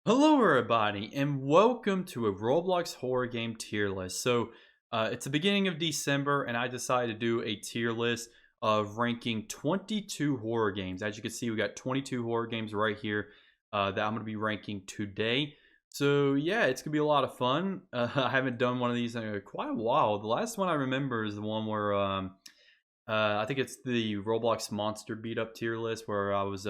Hello, everybody, and welcome to a Roblox horror game tier list. It's the beginning of December, and I decided to do a tier list of ranking 22 horror games. As you can see, we got 22 horror games right here that I'm going to be ranking today. So, yeah, it's going to be a lot of fun. I haven't done one of these in quite a while. The last one I remember is the one where I think it's the Roblox monster beat up tier list where I was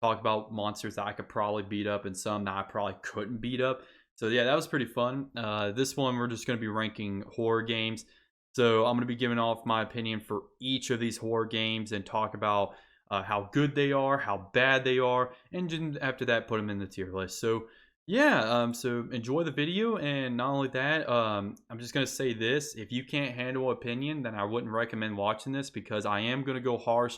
talking about monsters that I could probably beat up and some that I probably couldn't beat up. So yeah, that was pretty fun. This one we're just going to be ranking horror games. So I'm going to be giving off my opinion for each of these horror games and talk about how good they are, how bad they are, and then after that put them in the tier list. So yeah, so enjoy the video, and not only that, I'm just gonna say this: if you can't handle opinion, then I wouldn't recommend watching this because I am gonna go harsh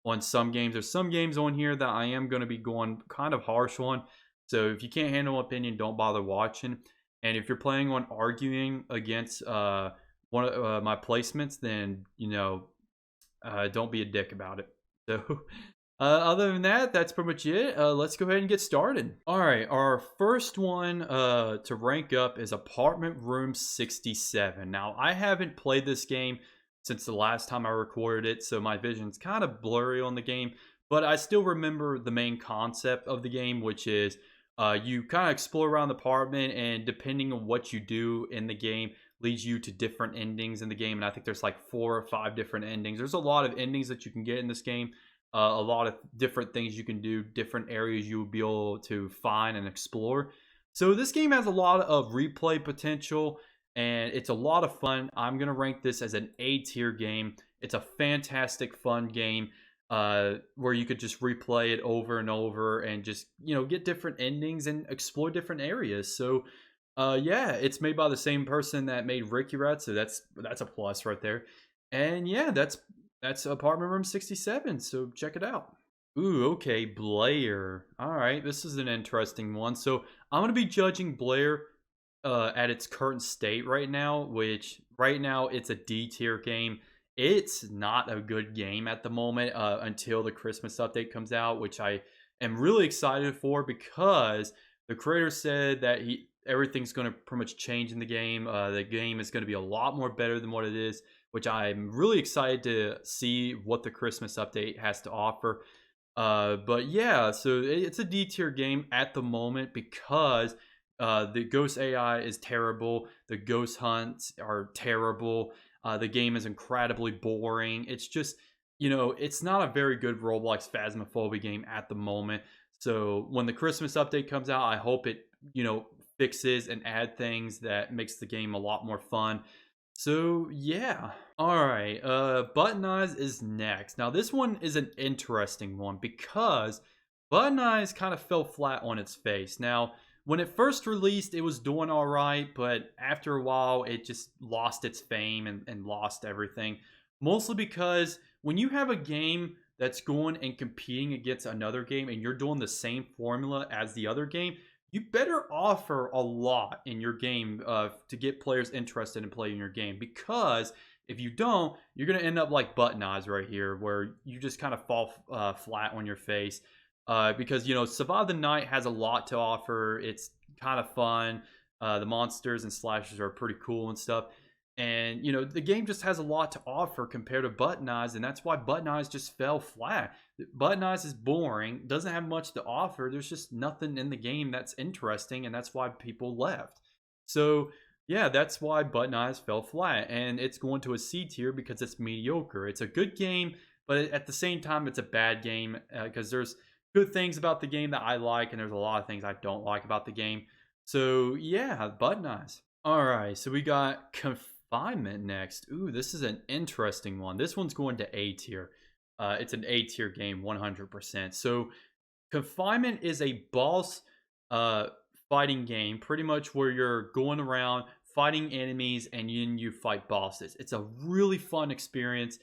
on some games. There's some games on here that I am gonna be going kind of harsh on. So if you can't handle opinion, don't bother watching. And if you're planning on arguing against one of my placements, then don't be a dick about it. So other than that, that's pretty much it. Let's go ahead and get started. All right, our first one to rank up is Apartment Room 67. Now, I haven't played this game since the last time I recorded it, so my vision's kind of blurry on the game, but I still remember the main concept of the game, which is you kind of explore around the apartment, and depending on what you do in the game, leads you to different endings in the game. And I think there's like 4 or 5 different endings. There's a lot of endings that you can get in this game, a lot of different things you can do, different areas you will be able to find and explore. So this game has a lot of replay potential, and it's a lot of fun. I'm going to rank this as an A tier game. It's a fantastic fun game where you could just replay it over and over and just get different endings and explore different areas. So yeah, it's made by the same person that made Ricky Rat, so that's a plus right there. And yeah, that's Apartment Room 67. So check it out. Ooh, okay, Blair. All right, this is an interesting one. So I'm gonna be judging Blair at its current state right now, which right now it's a D tier game. It's not a good game at the moment until the Christmas update comes out, which I am really excited for because the creator said that everything's going to pretty much change in the game. The game is going to be a lot more better than what it is, which I'm really excited to see what the Christmas update has to offer. But yeah, so it's a D tier game at the moment because the ghost AI is terrible. The ghost hunts are terrible. The game is incredibly boring. It's just, it's not a very good Roblox Phasmophobia game at the moment. So when the Christmas update comes out, I hope it, fixes and add things that makes the game a lot more fun. So yeah. All right. Button Eyes is next. Now this one is an interesting one because Button Eyes kind of fell flat on its face. Now, when it first released, it was doing all right, but after a while, it just lost its fame and lost everything. Mostly because when you have a game that's going and competing against another game and you're doing the same formula as the other game, you better offer a lot in your game to get players interested in playing your game, because if you don't, you're going to end up like Button Eyes right here, where you just kind of fall flat on your face. Because Survive the Night has a lot to offer. It's kind of fun. The monsters and slashers are pretty cool and stuff. And the game just has a lot to offer compared to Button Eyes, and that's why Button Eyes just fell flat. Button Eyes is boring, doesn't have much to offer. There's just nothing in the game that's interesting, and that's why people left. So yeah, that's why Button Eyes fell flat, and it's going to a C tier because it's mediocre. It's a good game, but at the same time, it's a bad game because there's good things about the game that I like, and there's a lot of things I don't like about the game. So yeah, Button Eyes. All right, so we got Confinement next. Ooh, this is an interesting one. This one's going to A tier. It's an A tier game, 100%. So Confinement is a boss uh, fighting game, pretty much where you're going around fighting enemies and you fight bosses. It's a really fun experience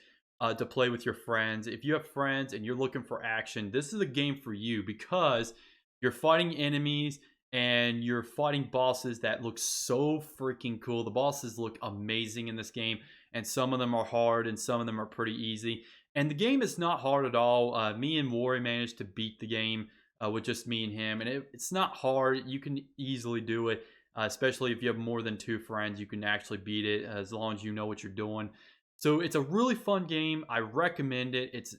to play with your friends. If you have friends and you're looking for action, this is a game for you because you're fighting enemies and you're fighting bosses that look so freaking cool. The bosses look amazing in this game, and some of them are hard and some of them are pretty easy. And the game is not hard at all. Me and Wari managed to beat the game with just me and him, and it's not hard. You can easily do it, especially if you have more than 2 friends. You can actually beat it as long as you know what you're doing. So it's a really fun game. I recommend it. It's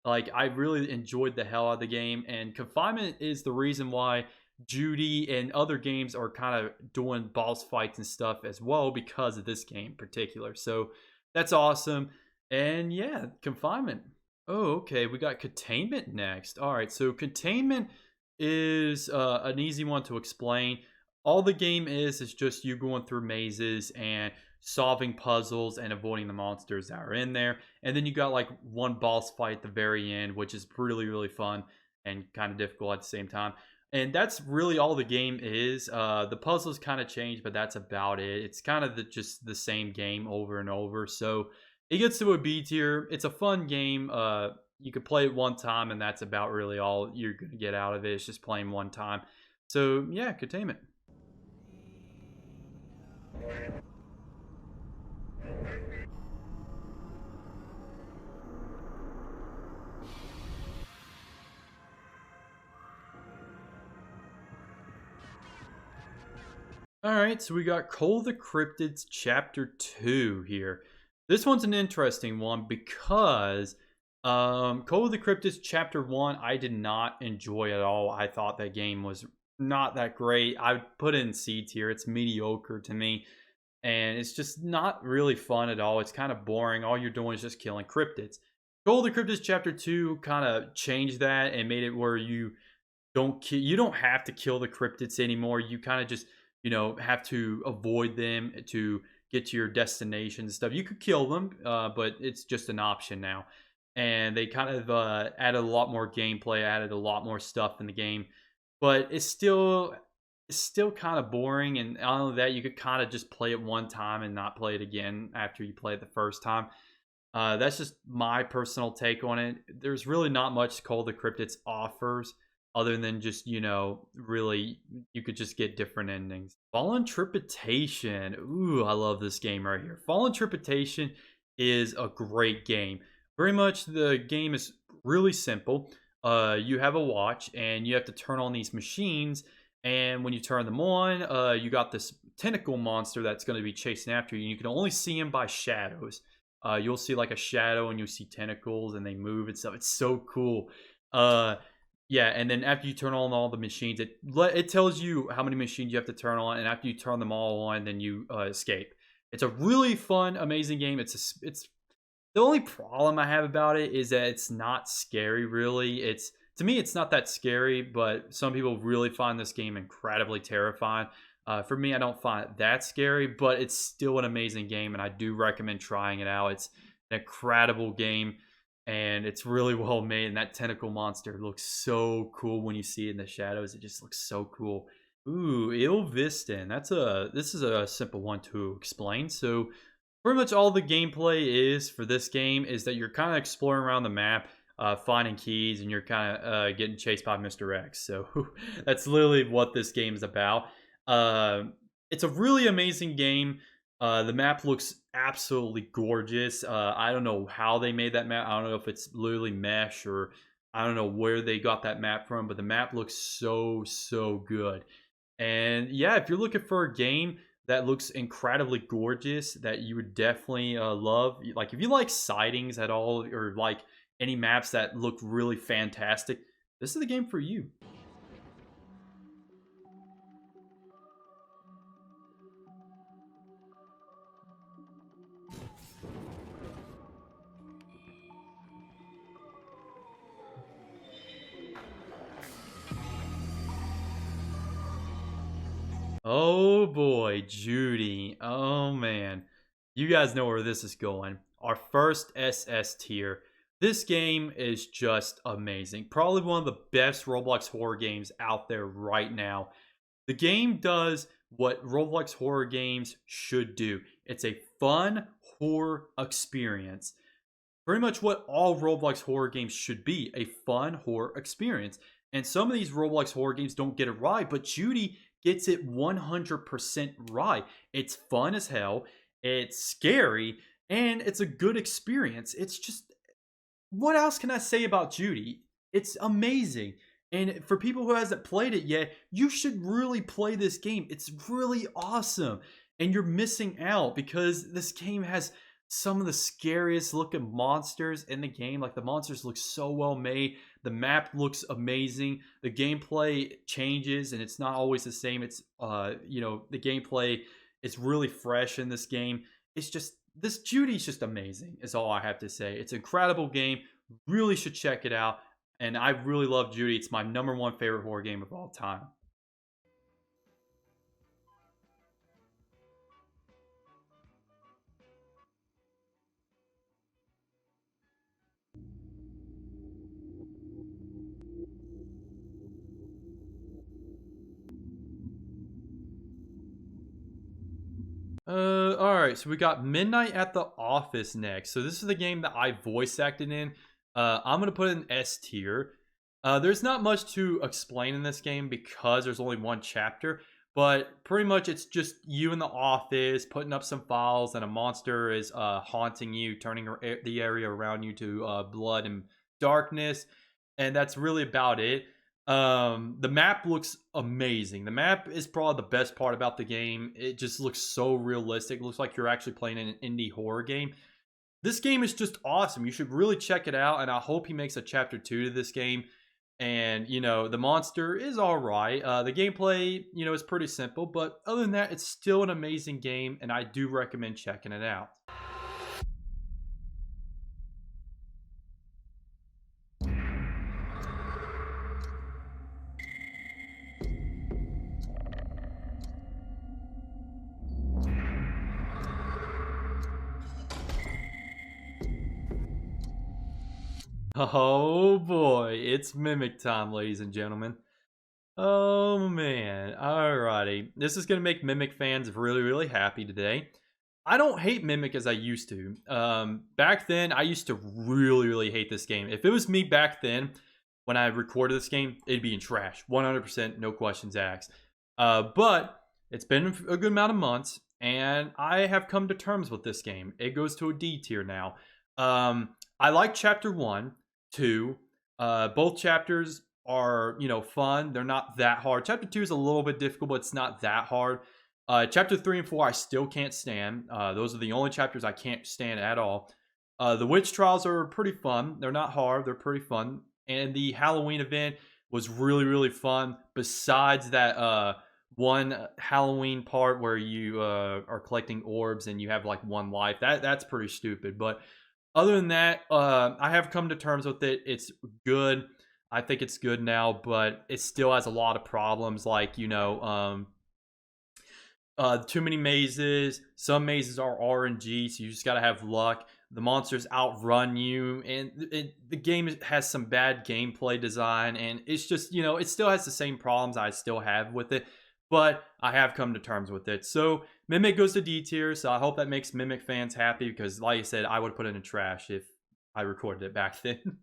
like I really enjoyed the hell out of the game, and Confinement is the reason why Judy and other games are kind of doing boss fights and stuff as well because of this game in particular. So that's awesome. And yeah, Confinement. Oh, okay. We got Containment next. All right. So Containment is an easy one to explain. All the game is just you going through mazes and solving puzzles and avoiding the monsters that are in there. And then you got like one boss fight at the very end, which is really, really fun and kind of difficult at the same time. And that's really all the game is. The puzzles kind of change, but that's about it. It's kind of just the same game over and over. So it gets to a B tier. It's a fun game. You could play it one time, and that's about really all you're gonna get out of it. It's just playing one time. So yeah, Containment. All right, so we got Call of the Cryptids Chapter 2 here. This one's an interesting one because Call of the Cryptids Chapter 1 I did not enjoy at all. I thought that game was not that great. I would put it in C tier. It's mediocre to me, and it's just not really fun at all. It's kind of boring. All you're doing is just killing cryptids. Call of the Cryptids Chapter 2 kind of changed that and made it where you don't have to kill the cryptids anymore. You kind of just have to avoid them to get to your destination and stuff. You could kill them, but it's just an option now. And they kind of added a lot more gameplay, added a lot more stuff in the game, but it's still kind of boring. And not only that, you could kind of just play it one time and not play it again after you play it the first time. That's just my personal take on it. There's really not much Call of the Cryptids offers other than just, really, you could just get different endings. Fallen Trepidation. Ooh, I love this game right here. Fallen Trepidation is a great game. Very much the game is really simple. You have a watch and you have to turn on these machines. And when you turn them on, you got this tentacle monster that's going to be chasing after you. And you can only see him by shadows. You'll see like a shadow and you'll see tentacles and they move and stuff. It's so cool. Yeah, and then after you turn on all the machines, it tells you how many machines you have to turn on, and after you turn them all on, then you escape. It's a really fun, amazing game. It's the only problem I have about it is that it's not scary. Really, to me, it's not that scary, but some people really find this game incredibly terrifying. For me, I don't find it that scary, but it's still an amazing game, and I do recommend trying it out. It's an incredible game, and it's really well made. And that tentacle monster looks so cool when you see it in the shadows. It just looks so cool. Ooh, Ilvistin. This is a simple one to explain. So pretty much all the gameplay is for this game is that you're kind of exploring around the map, finding keys, and you're kind of getting chased by Mr. X. So that's literally what this game is about. It's a really amazing game. The map looks absolutely gorgeous. I don't know how they made that map. I don't know if it's literally mesh or I don't know where they got that map from, but the map looks so, so good. And yeah, if you're looking for a game that looks incredibly gorgeous that you would definitely love, like if you like sightings at all or like any maps that look really fantastic, this is the game for you. Oh boy, Judy. Oh man. You guys know where this is going. Our first SS tier. This game is just amazing. Probably one of the best Roblox horror games out there right now. The game does what Roblox horror games should do. It's a fun horror experience. Pretty much what all Roblox horror games should be, a fun horror experience. And some of these Roblox horror games don't get it right, but Judy gets it 100% right. It's fun as hell, it's scary, and it's a good experience. It's just, what else can I say about Judy? It's amazing. And for people who hasn't played it yet, you should really play this game. It's really awesome. And you're missing out because this game has some of the scariest looking monsters in the game. Like the monsters look so well made. The map looks amazing. The gameplay changes and it's not always the same. It's the gameplay is really fresh in this game. It's just this Judy's just amazing is all I have to say. It's an incredible game. Really should check it out. And I really love Judy. It's my #1 favorite horror game of all time. Alright, so we got Midnight at the Office next. So this is the game that I voice acted in. I'm gonna put it in S tier. There's not much to explain in this game because there's only one chapter, but pretty much it's just you in the office putting up some files and a monster is haunting you, turning the area around you to blood and darkness, and that's really about it. The map looks amazing. The map is probably the best part about the game. It just looks so realistic. It looks like you're actually playing an indie horror game. This game is just awesome. You should really check it out, and I hope he makes a chapter 2 to this game. And, the monster is all right. The gameplay, is pretty simple, but other than that, it's still an amazing game, and I do recommend checking it out. Oh boy, it's Mimic time, ladies and gentlemen. Oh man, alrighty. This is gonna make Mimic fans really, really happy today. I don't hate Mimic as I used to. Back then, I used to really, really hate this game. If it was me back then, when I recorded this game, it'd be in trash. 100%, no questions asked. But it's been a good amount of months, and I have come to terms with this game. It goes to a D tier now. I like Chapter 1. 2. Both chapters are, fun. They're not that hard. Chapter 2 is a little bit difficult, but it's not that hard. Chapter 3 and 4, I still can't stand. Those are the only chapters I can't stand at all. The witch trials are pretty fun. They're not hard. They're pretty fun. And the Halloween event was really, really fun. Besides that one Halloween part where you are collecting orbs and you have like one life. That's pretty stupid. But other than that, I have come to terms with it. It's good. I think it's good now, but it still has a lot of problems like, too many mazes. Some mazes are RNG, so you just got to have luck. The monsters outrun you, and the game has some bad gameplay design, and it's just, it still has the same problems I still have with it, but I have come to terms with it. So Mimic goes to D tier, so I hope that makes Mimic fans happy because, like I said, I would put it in trash if I recorded it back then.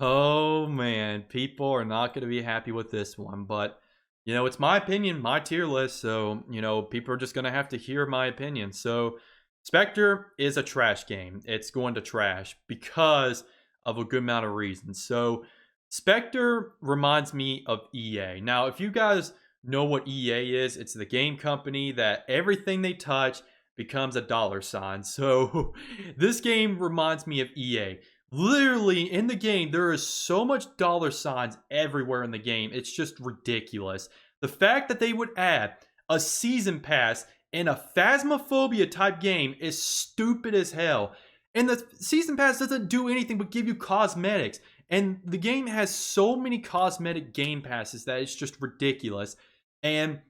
Oh man, people are not going to be happy with this one, but it's my opinion, my tier list, so people are just going to have to hear my opinion. So Spectre is a trash game. It's going to trash because of a good amount of reasons. So Spectre reminds me of EA. Now, if you guys know what EA is, it's the game company that everything they touch becomes a $sign. So this game reminds me of EA. Literally in the game, there is so much $signs everywhere in the game. It's just ridiculous. The fact that they would add a season pass in a Phasmophobia type game is stupid as hell. And the season pass doesn't do anything but give you cosmetics. And the game has so many cosmetic game passes that it's just ridiculous. And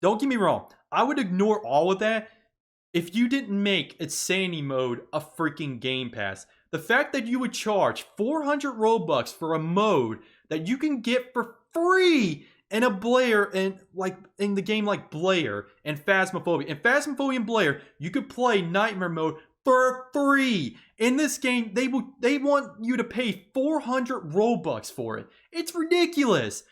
don't get me wrong, I would ignore all of that if you didn't make Insanity Mode a freaking game pass. The fact that you would charge 400 Robux for a mode that you can get for free in a Blair and like in the game like Blair and Phasmophobia. In Phasmophobia and Blair, you could play Nightmare Mode for free. In this game, they want you to pay 400 Robux for it. It's ridiculous.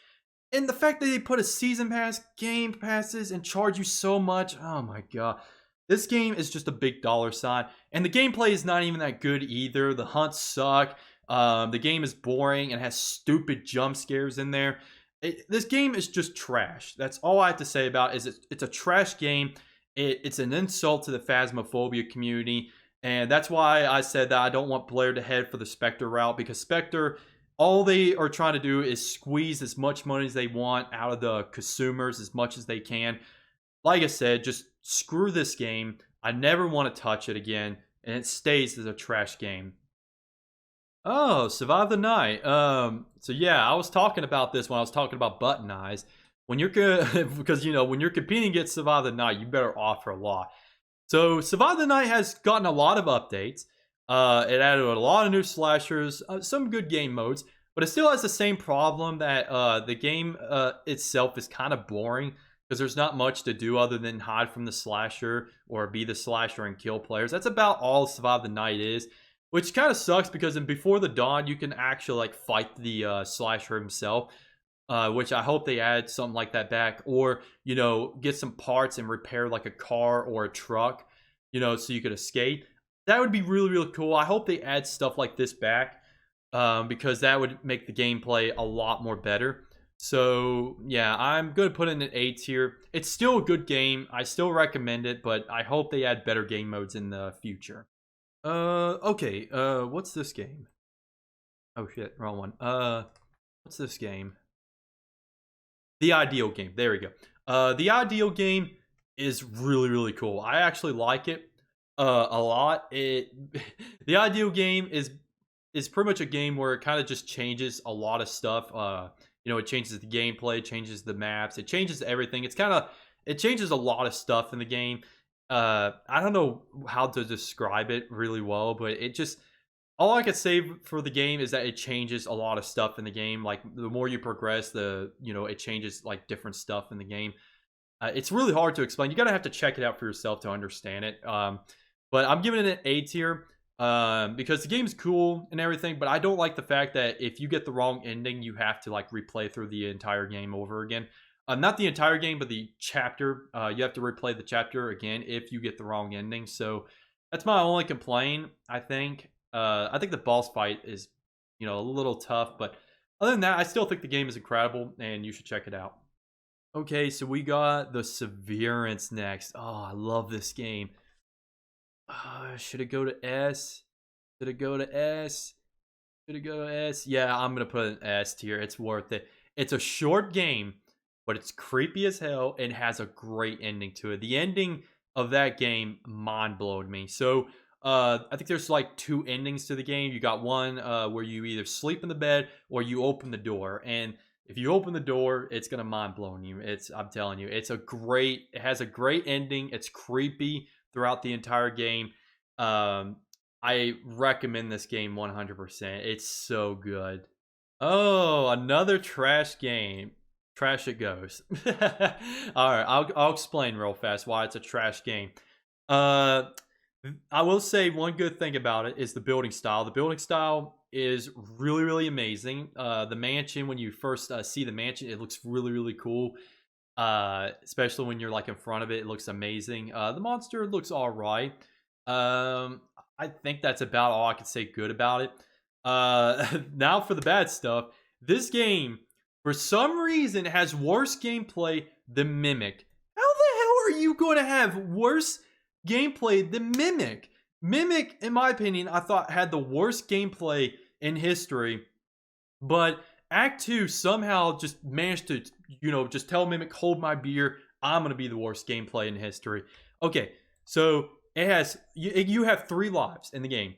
And the fact that they put a season pass, game passes, and charge you so much, oh my god. This game is just a big $sign. And the gameplay is not even that good either. The hunts suck. The game is boring and has stupid jump scares in there. This game is just trash. That's all I have to say about it. It's a trash game. It's an insult to the Phasmophobia community. And that's why I said that I don't want Blair to head for the Spectre route, because Spectre, all they are trying to do is squeeze as much money as they want out of the consumers as much as they can. Like I said, just screw this game. I never want to touch it again, and it stays as a trash game. Oh, Survive the Night. So yeah, I was talking about this when I was talking about Button Eyes. When you're because when you're competing against Survive the Night, you better offer a lot. So Survive the Night has gotten a lot of updates. It added a lot of new slashers, some good game modes, but it still has the same problem that the game itself is kind of boring because there's not much to do other than hide from the slasher or be the slasher and kill players. That's about all Survive the Night is, which kind of sucks because in Before the Dawn you can actually like fight the slasher himself. Which I hope they add something like that back, or get some parts and repair like a car or a truck, so you could escape. That would be really, really cool. I hope they add stuff like this back, because that would make the gameplay a lot more better. So yeah, I'm gonna put it in an A tier. It's still a good game. I still recommend it, but I hope they add better game modes in the future. Okay. What's this game? Oh shit, wrong one. What's this game? The Ideal Game. There we go. The Ideal Game is really, really cool. I actually like it a lot. The Ideal Game is pretty much a game where it kind of just changes a lot of stuff. It changes the gameplay, changes the maps, it changes everything. It changes a lot of stuff in the game. I don't know how to describe it really well, but all I could say for the game is that it changes a lot of stuff in the game. Like the more you progress, it changes like different stuff in the game. It's really hard to explain. You gotta have to check it out for yourself to understand it. But I'm giving it an A tier because the game's cool and everything. But I don't like the fact that if you get the wrong ending, you have to like replay through the entire game over again. Not the entire game, but the chapter. You have to replay the chapter again if you get the wrong ending. So that's my only complaint, I think. I think the boss fight is, a little tough, but other than that, I still think the game is incredible, and you should check it out. Okay, so we got the Severance next. Oh, I love this game. Should it go to S? Should it go to S? Should it go to S? Yeah, I'm gonna put an S tier. It's worth it. It's a short game, but it's creepy as hell and has a great ending to it. The ending of that game mind-blowed me. So I think there's like two endings to the game. You got one where you either sleep in the bed or you open the door. And if you open the door, it's gonna mind blow you. I'm telling you, it has a great ending. It's creepy throughout the entire game. I recommend this game 100%. It's so good. Oh, another trash game. Trash it goes. All right, I'll explain real fast why it's a trash game. I will say one good thing about it is the building style. The building style is really, really amazing. The mansion, when you first see the mansion, it looks really, really cool. Especially when you're like in front of it, it looks amazing. The monster looks all right. I think that's about all I can say good about it. Now for the bad stuff. This game, for some reason, has worse gameplay than Mimic. How the hell are you going to have worse gameplay than Mimic? Mimic, in my opinion, I thought had the worst gameplay in history, but Act 2 somehow just managed to, just tell Mimic, hold my beer, I'm going to be the worst gameplay in history. Okay, so you have 3 lives in the game.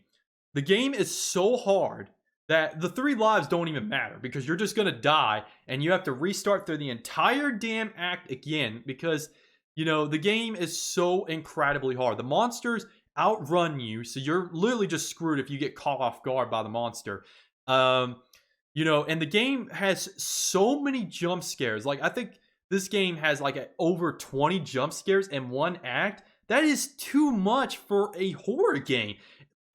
The game is so hard that the 3 lives don't even matter because you're just going to die and you have to restart through the entire damn act again because the game is so incredibly hard. The monsters outrun you, so you're literally just screwed if you get caught off guard by the monster. And the game has so many jump scares. Like, I think this game has like over 20 jump scares in one act. That is too much for a horror game.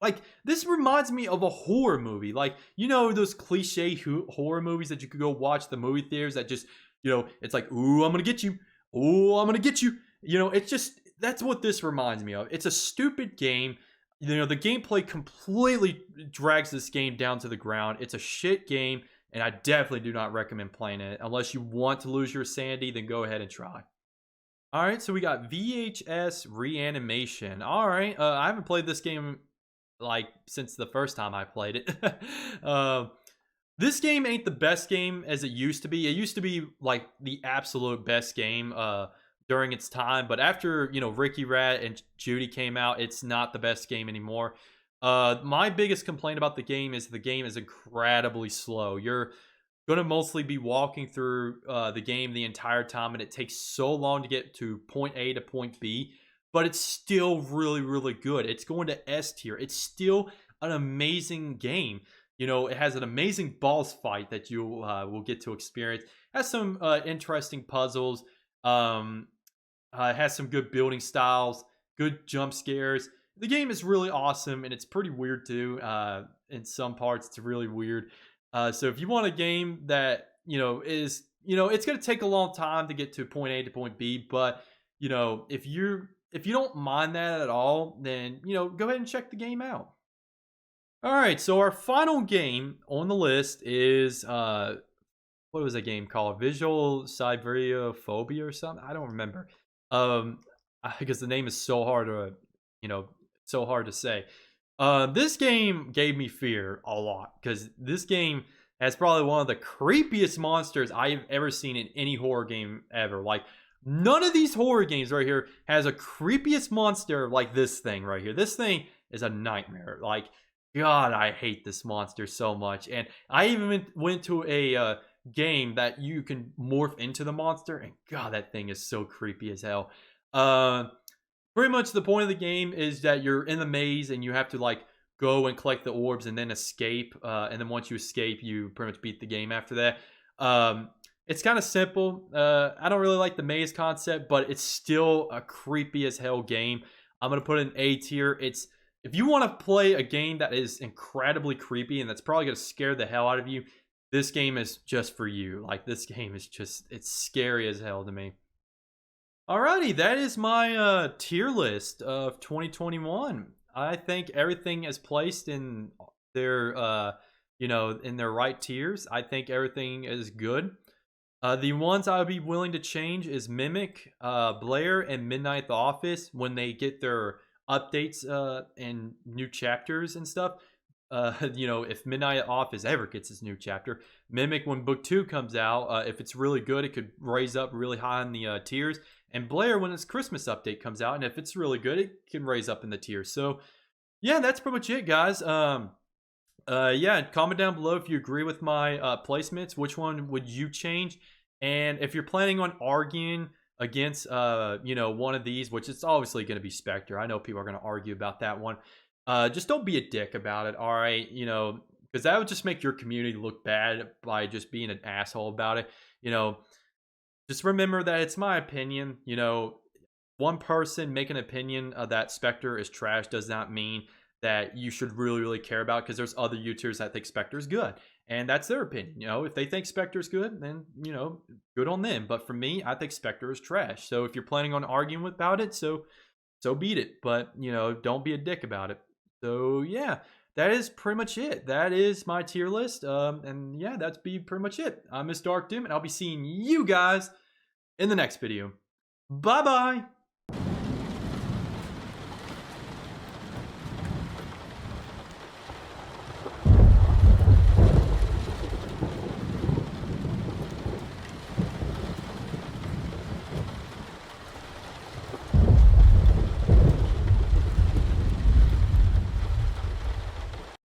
Like, this reminds me of a horror movie. Like, those cliche horror movies that you could go watch the movie theaters that just, it's like, ooh, I'm gonna get you. Oh, I'm gonna get you. It's just, that's what this reminds me of. It's a stupid game. the gameplay completely drags this game down to the ground. It's a shit game, and I definitely do not recommend playing it. Unless you want to lose your sanity, then go ahead and try. All right, so we got VHS Reanimation. All right, I haven't played this game like since the first time I played it. This game ain't the best game as it used to be. It used to be like the absolute best game during its time, but after Ricky Rat and Judy came out, it's not the best game anymore. My biggest complaint about the game is incredibly slow. You're gonna mostly be walking through the game the entire time, and it takes so long to get to point A to point B, but it's still really, really good. It's going to S tier. It's still an amazing game. It has an amazing boss fight that you will get to experience. It has some interesting puzzles. It has some good building styles, good jump scares. The game is really awesome, and it's pretty weird too. In some parts, it's really weird. So if you want a game that is it's going to take a long time to get to point A to point B, but if you don't mind that at all, then go ahead and check the game out. All right, so our final game on the list is what was that game called? Visual Siberia Phobia or something? I don't remember. Because the name is so hard to say. This game gave me fear a lot because this game has probably one of the creepiest monsters I've ever seen in any horror game ever. Like, none of these horror games right here has a creepiest monster like this thing right here. This thing is a nightmare. Like, God, I hate this monster so much. And I even went to a game that you can morph into the monster, and God, that thing is so creepy as hell. Pretty much the point of the game is that you're in the maze and you have to like go and collect the orbs and then escape. And then once you escape, you pretty much beat the game after that. It's kind of simple. I don't really like the maze concept, but it's still a creepy as hell game. I'm gonna put it in A tier. If you want to play a game that is incredibly creepy and that's probably going to scare the hell out of you, this game is just for you. Like, this game is it's scary as hell to me. Alrighty, that is my tier list of 2021. I think everything is placed in their, in their right tiers. I think everything is good. The ones I would be willing to change is Mimic, Blair, and Midnight the Office when they get their updates and new chapters and stuff. If Midnight Office ever gets its new chapter, Mimic when book 2 comes out, if it's really good, it could raise up really high in the tiers. And Blair when its Christmas update comes out, and if it's really good, it can raise up in the tiers. So yeah, that's pretty much it, guys. Yeah, comment down below if you agree with my placements. Which one would you change? And if you're planning on arguing against one of these, which it's obviously going to be Spectre. I know people are going to argue about that one. Just don't be a dick about it, all right? Because that would just make your community look bad by just being an asshole about it. Just remember that it's my opinion. One person make an opinion that Spectre is trash does not mean that you should really, really care about, because there's other YouTubers that think Spectre is good. And that's their opinion. If they think Spectre's good, then, good on them. But for me, I think Spectre is trash. So if you're planning on arguing about it, so beat it. But, don't be a dick about it. So, yeah, that is pretty much it. That is my tier list. And, yeah, that's pretty much it. I'm Miss Dark Doom, and I'll be seeing you guys in the next video. Bye-bye.